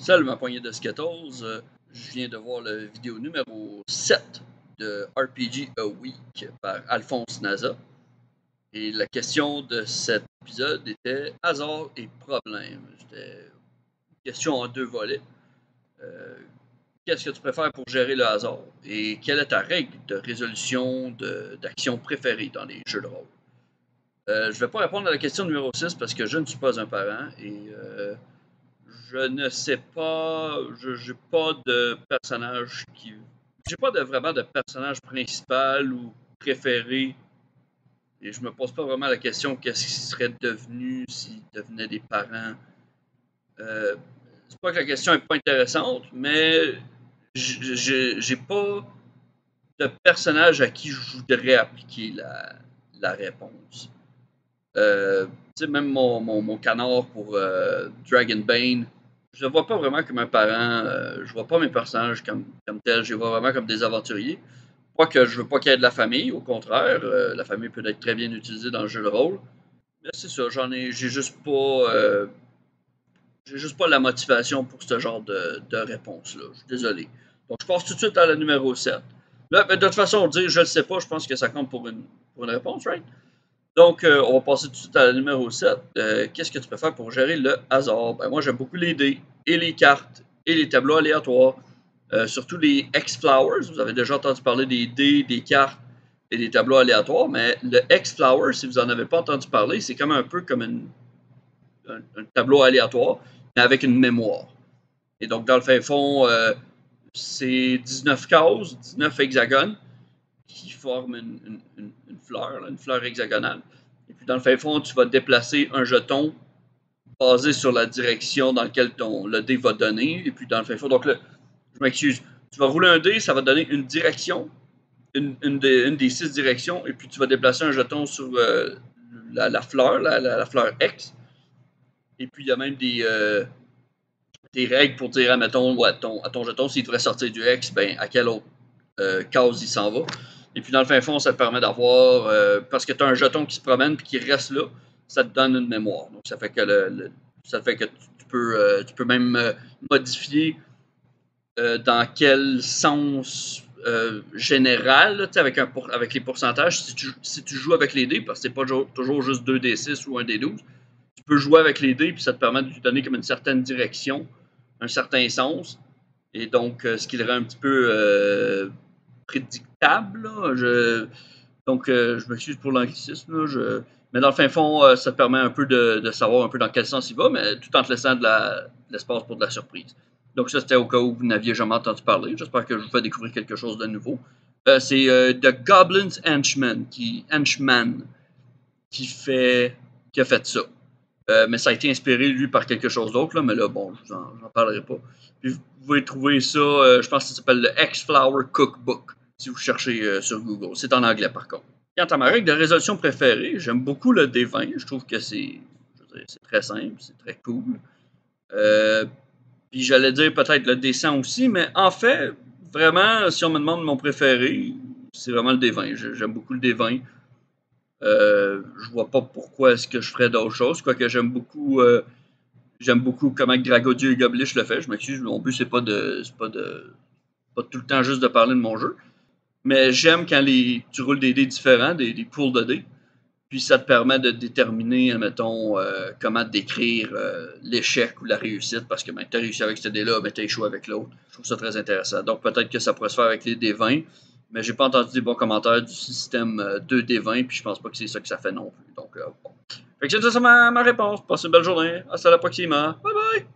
Salut ma poignée de Skittles, je viens de voir la vidéo numéro 7 de RPG A Week par Alphonse Naza. Et la question de cet épisode était hasard et problème. C'était une question en deux volets. Qu'est-ce que tu préfères pour gérer le hasard? Et quelle est ta règle de résolution d'action préférée dans les jeux de rôle? Je ne vais pas répondre à la question numéro 6 parce que je ne suis pas un parent et je ne sais pas, je n'ai pas de personnage qui. J'ai pas vraiment de personnage principal ou préféré. Et je me pose pas vraiment la question qu'est-ce qu'ils seraient devenus s'ils devenaient des parents. C'est pas que la question est pas intéressante, mais j'ai pas de personnage à qui je voudrais appliquer la réponse. Tu sais, même mon canard pour Dragonbane, je le vois pas vraiment comme un parent. Je vois pas mes personnages comme tels. Je les vois vraiment comme des aventuriers. Pas que je veux pas qu'il y ait de la famille, au contraire. La famille peut être très bien utilisée dans le jeu de rôle. Mais c'est ça, j'ai juste pas la motivation pour ce genre de réponse-là. Je suis désolé. Donc je passe tout de suite à la numéro 7. Là, de toute façon, dire je le sais pas, je pense que ça compte pour une réponse, right? Donc, on va passer tout de suite à la numéro 7. Qu'est-ce que tu peux faire pour gérer le hasard? Ben, moi, j'aime beaucoup les dés et les cartes et les tableaux aléatoires. Surtout les X-Flowers. Vous avez déjà entendu parler des dés, des cartes et des tableaux aléatoires, mais le X-Flower, si vous n'en avez pas entendu parler, c'est comme un peu comme un tableau aléatoire, mais avec une mémoire. Et donc, dans le fin fond, c'est 19 cases, 19 hexagones qui forment une fleur, une fleur hexagonale. Et puis dans le fin fond, tu vas déplacer un jeton basé sur la direction dans laquelle le dé va donner. Et puis dans le fin fond, donc là, je m'excuse, tu vas rouler un dé, ça va donner une direction, une des 6 directions, et puis tu vas déplacer un jeton sur la fleur, la fleur X. Et puis il y a même des règles pour dire, admettons, à ton jeton, s'il devrait sortir du X, ben à quelle autre case il s'en va. Et puis dans le fin fond, ça te permet d'avoir, parce que tu as un jeton qui se promène et qui reste là, ça te donne une mémoire. Donc ça fait que tu peux même modifier dans quel sens général, là, avec les pourcentages, si tu joues avec les dés, parce que c'est pas toujours juste 2d6 ou 1d12, tu peux jouer avec les dés, puis ça te permet de lui donner comme une certaine direction, un certain sens. Et donc, ce qui le rend un petit peu prédictable. Donc, je m'excuse pour l'anglicisme. Mais dans le fin fond, ça te permet un peu de savoir un peu dans quel sens il va, mais tout en te laissant de l'espace pour de la surprise. Donc, ça, c'était au cas où vous n'aviez jamais entendu parler. J'espère que je vous fais découvrir quelque chose de nouveau. C'est The Goblin's Henchman qui a fait ça. Mais ça a été inspiré, lui, par quelque chose d'autre, là, mais là, bon, je n'en parlerai pas. Puis vous pouvez trouver ça, je pense que ça s'appelle le X-Flower Cookbook, si vous cherchez sur Google. C'est en anglais, par contre. Quant à ma règle de résolution préférée, j'aime beaucoup le D20. Je trouve que c'est très simple, c'est très cool. Puis j'allais dire peut-être le D100 aussi, mais en fait, vraiment, si on me demande mon préféré, c'est vraiment le D20. J'aime beaucoup le D20. Je vois pas pourquoi est-ce que je ferais d'autres choses. Quoique j'aime beaucoup comment Dragodieu et Goblich le fait. Je m'excuse, mon but c'est pas tout le temps juste de parler de mon jeu. Mais j'aime quand tu roules des dés différents, des pools de dés. Puis ça te permet de déterminer, admettons, comment décrire l'échec ou la réussite. Parce que tu as réussi avec ce dé-là, mais tu as échoué avec l'autre. Je trouve ça très intéressant. Donc peut-être que ça pourrait se faire avec les D20. Mais j'ai pas entendu des bons commentaires du système 2D20, puis je pense pas que c'est ça que ça fait non plus. Donc, bon. Fait que c'est ça ma réponse. Passez une belle journée. Hasta la prochaine. Bye bye!